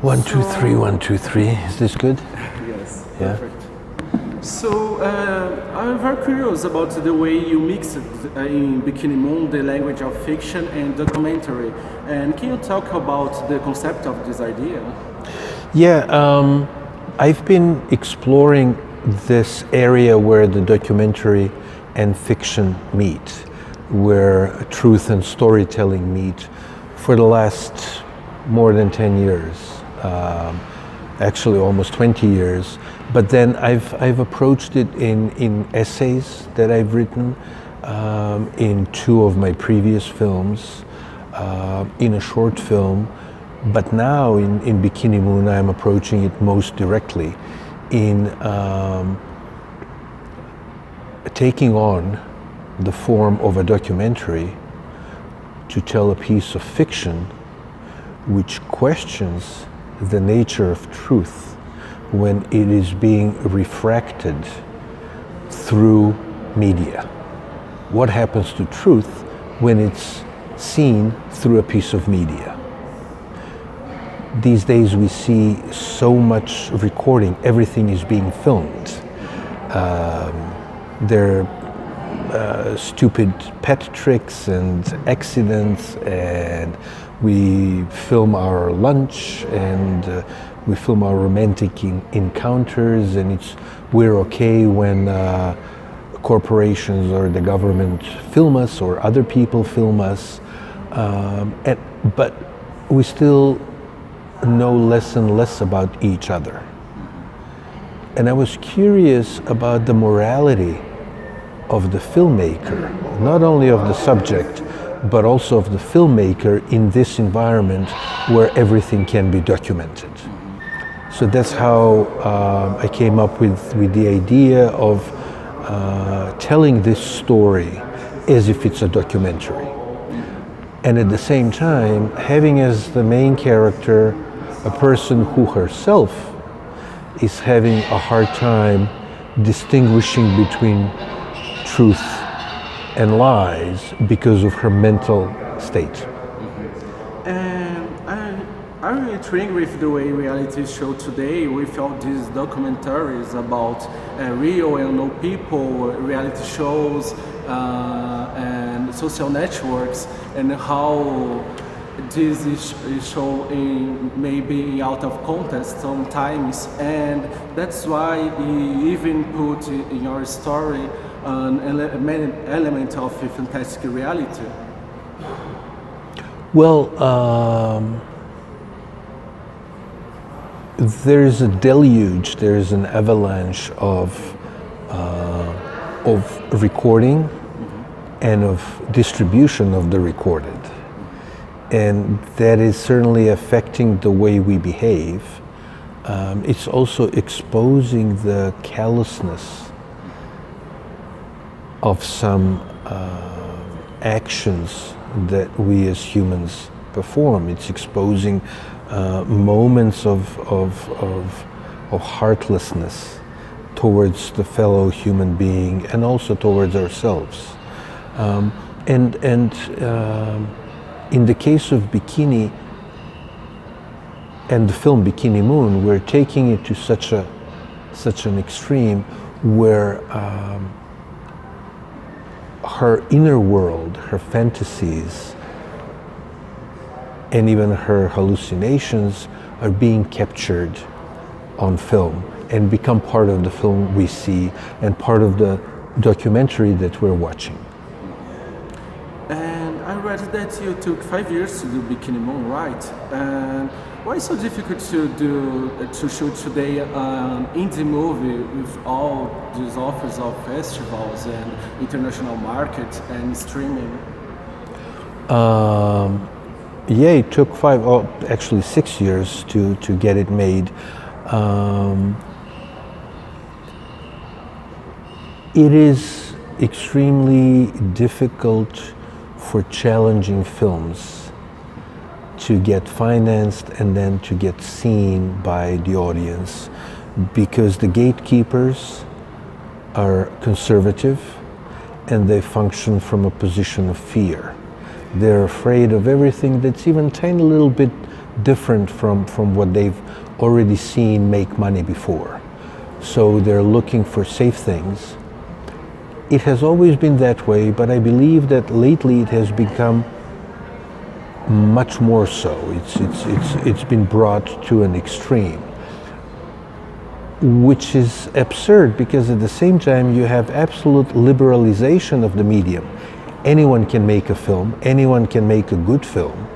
One, two, three, 1, 2, 3. Is this good? Yes, Yeah. perfect. So I'm very curious about the way you mix in Bikini Moon the language of fiction and documentary. And can you talk about the concept of this idea? Yeah, I've been exploring this area where the documentary and fiction meet, where truth and storytelling meet for the last more than 10 years. Actually almost 20 years, but then I've approached it in essays that I've written, in 2 of my previous films, in a short film, but now in Bikini Moon I'm approaching it most directly in taking on the form of a documentary to tell a piece of fiction which questions the nature of truth when it is being refracted through media. What happens to truth when it's seen through a piece of media? These days we see so much recording, everything is being filmed. There are stupid pet tricks and accidents, and we film our lunch, and we film our romantic encounters, and we're okay when corporations or the government film us or other people film us, but we still know less and less about each other. And I was curious about the morality of the filmmaker, not only of the subject, but also of the filmmaker in this environment where everything can be documented. So that's how I came up with the idea of telling this story as if it's a documentary. And at the same time, having as the main character a person who herself is having a hard time distinguishing between truth and lies because of her mental state. And are you intrigued with the way reality show today, with all these documentaries about real and no people, reality shows and social networks, and how this is shown maybe out of context sometimes, and that's why you even put in your story an element of a fantastic reality? Well, there's a deluge, there's an avalanche of recording and of distribution of the recorded. And that is certainly affecting the way we behave. It's also exposing the callousness of some actions that we as humans perform. It's exposing moments of heartlessness towards the fellow human being and also towards ourselves. And in the case of Bikini and the film Bikini Moon, we're taking it to such an extreme where her inner world, her fantasies, and even her hallucinations are being captured on film and become part of the film we see and part of the documentary that we're watching. And I read that you took 5 years to do Bikini Moon, right? And why is it so difficult to shoot today an indie movie with all these offers of festivals and international markets and streaming? Yeah, it took 6 years to get it made. It is extremely difficult for challenging films to get financed and then to get seen by the audience, because the gatekeepers are conservative and they function from a position of fear. They're afraid of everything that's even tiny little bit different from what they've already seen make money before. So they're looking for safe things. It has always been that way, but I believe that lately it has become much more so. It's been brought to an extreme, which is absurd because at the same time you have absolute liberalization of the medium. Anyone can make a film, anyone can make a good film.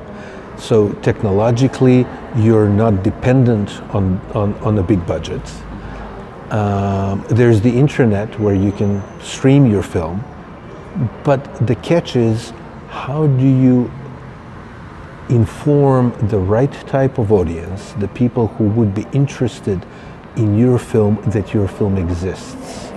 So technologically you're not dependent on a big budget. There's the internet where you can stream your film, but the catch is, how do you inform the right type of audience, the people who would be interested in your film, that your film exists?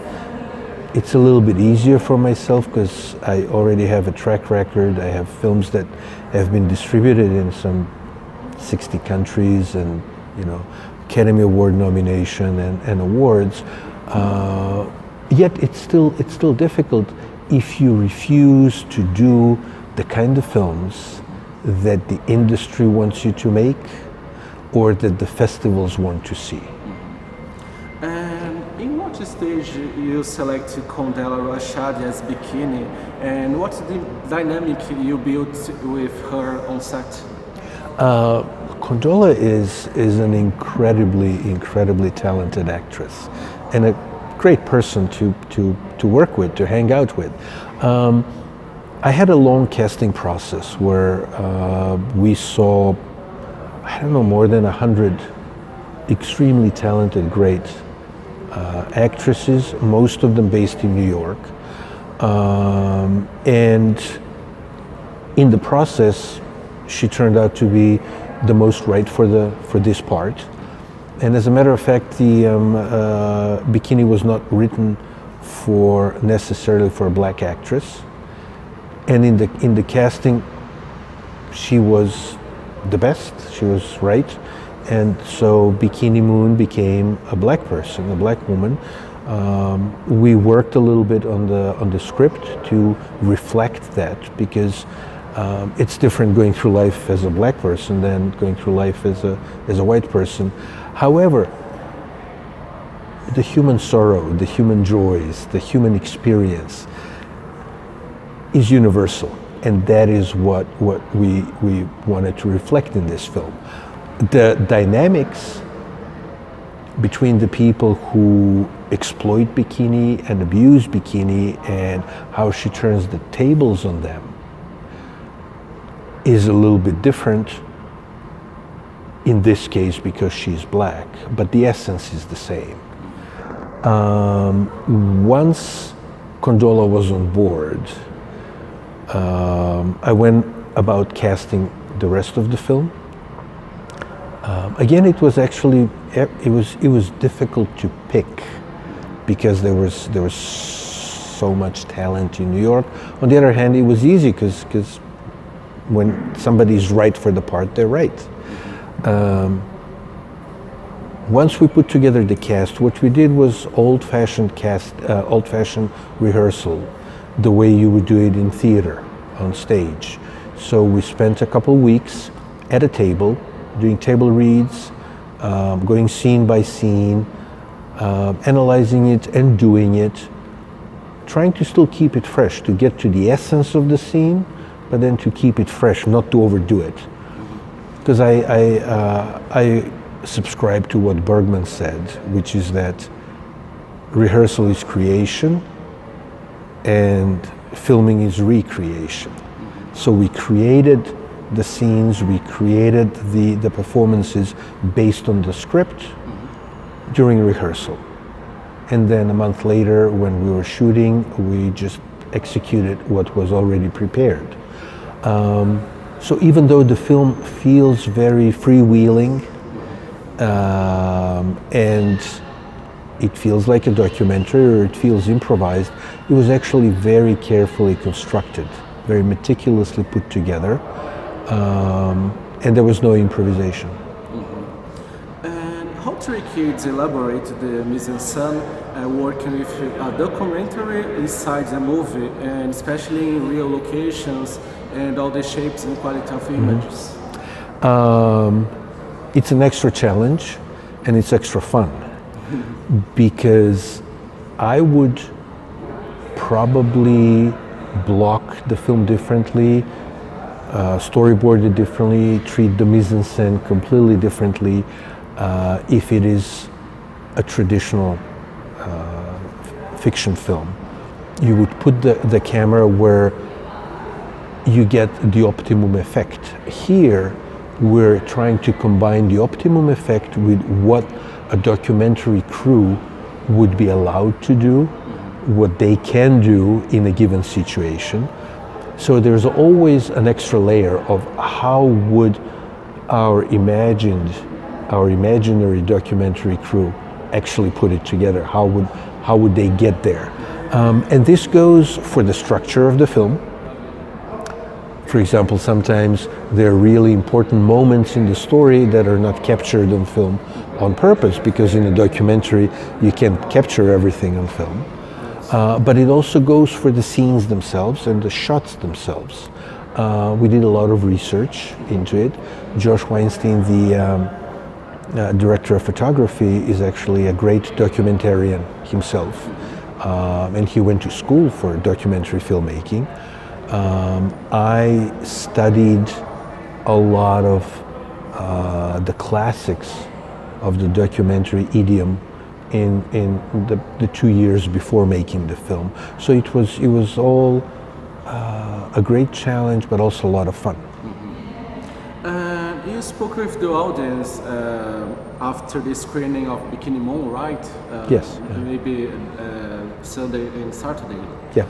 It's a little bit easier for myself because I already have a track record. I have films that have been distributed in some 60 countries and, you know, Academy Award nomination and awards. Yet it's still difficult if you refuse to do the kind of films that the industry wants you to make or that the festivals want to see. And in what stage you select Condela Rashad as Bikini, and what's the dynamic you built with her on set? Condola is an incredibly talented actress and a great person to work with, to hang out with. I had a long casting process where we saw, I don't know, more than 100 extremely talented, great actresses, most of them based in New York. And in the process, she turned out to be the most right for this part. And as a matter of fact, the Bikini was not written necessarily for a black actress. And in the casting, she was the best. She was right, and so Bikini Moon became a black person, a black woman. We worked a little bit on the script to reflect that because it's different going through life as a black person than going through life as a white person. However, the human sorrow, the human joys, the human experience is universal, and that is what we wanted to reflect in this film. The dynamics between the people who exploit Bikini and abuse Bikini and how she turns the tables on them is a little bit different in this case because she's black, but the essence is the same. Once Condola was on board, I went about casting the rest of the film. Again, it was difficult to pick because there was so much talent in New York. On the other hand, it was easy because when somebody's right for the part, they're right. Once we put together the cast, what we did was old-fashioned rehearsal, the way you would do it in theater, on stage. So we spent a couple weeks at a table, doing table reads, going scene by scene, analyzing it and doing it, trying to still keep it fresh, to get to the essence of the scene, but then to keep it fresh, not to overdo it. Because I subscribe to what Bergman said, which is that rehearsal is creation and filming is recreation. So we created the scenes, we created the performances based on the script during rehearsal. And then a month later, when we were shooting, we just executed what was already prepared. So even though the film feels very freewheeling and it feels like a documentary or it feels improvised, it was actually very carefully constructed, very meticulously put together, and there was no improvisation. And how tricky is elaborate the mise-en-scène working with a documentary inside the movie, and especially in real locations and all the shapes and quality of images? It's an extra challenge and it's extra fun because I would probably block the film differently, storyboard it differently, treat the mise en scène completely differently if it is a traditional fiction film. You would put the camera where you get the optimum effect. Here, we're trying to combine the optimum effect with what a documentary crew would be allowed to do, what they can do in a given situation. So there's always an extra layer of how would our imaginary documentary crew actually put it together? How would they get there? And this goes for the structure of the film. For example, sometimes there are really important moments in the story that are not captured on film on purpose, because in a documentary you can't capture everything on film. But it also goes for the scenes themselves and the shots themselves. We did a lot of research into it. Josh Weinstein, the director of photography, is actually a great documentarian himself. And he went to school for documentary filmmaking. I studied a lot of the classics of the documentary idiom in the 2 years before making the film. So it was all a great challenge, but also a lot of fun. You spoke with the audience after the screening of Bikini Moon, right? Yes. Maybe Sunday and Saturday. Yeah.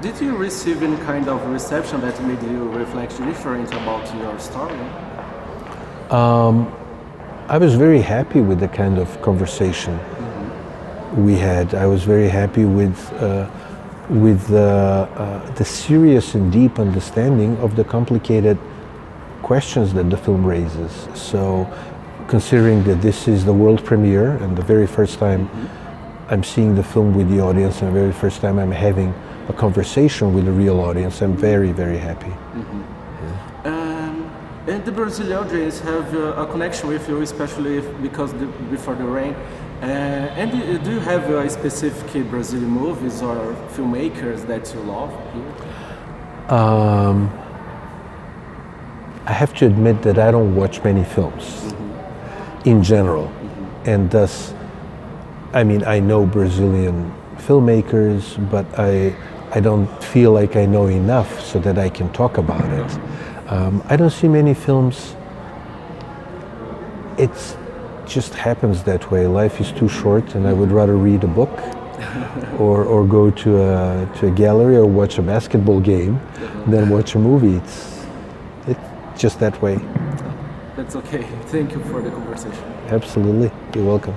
Did you receive any kind of reception that made you reflect different about your story? I was very happy with the kind of conversation we had. I was very happy with the serious and deep understanding of the complicated questions that the film raises. So, considering that this is the world premiere and the very first time I'm seeing the film with the audience and the very first time I'm having a conversation with a real audience, I'm very, very happy. And the Brazilian audience have a connection with you, especially because before the rain. And do you have specific Brazilian movies or filmmakers that you love here? I have to admit that I don't watch many films in general, and thus, I mean, I know Brazilian filmmakers, but I don't feel like I know enough so that I can talk about it. I don't see many films. It just happens that way. Life is too short, and I would rather read a book or go to a gallery or watch a basketball game than watch a movie. It's just that way. That's okay. Thank you for the conversation. Absolutely. You're welcome.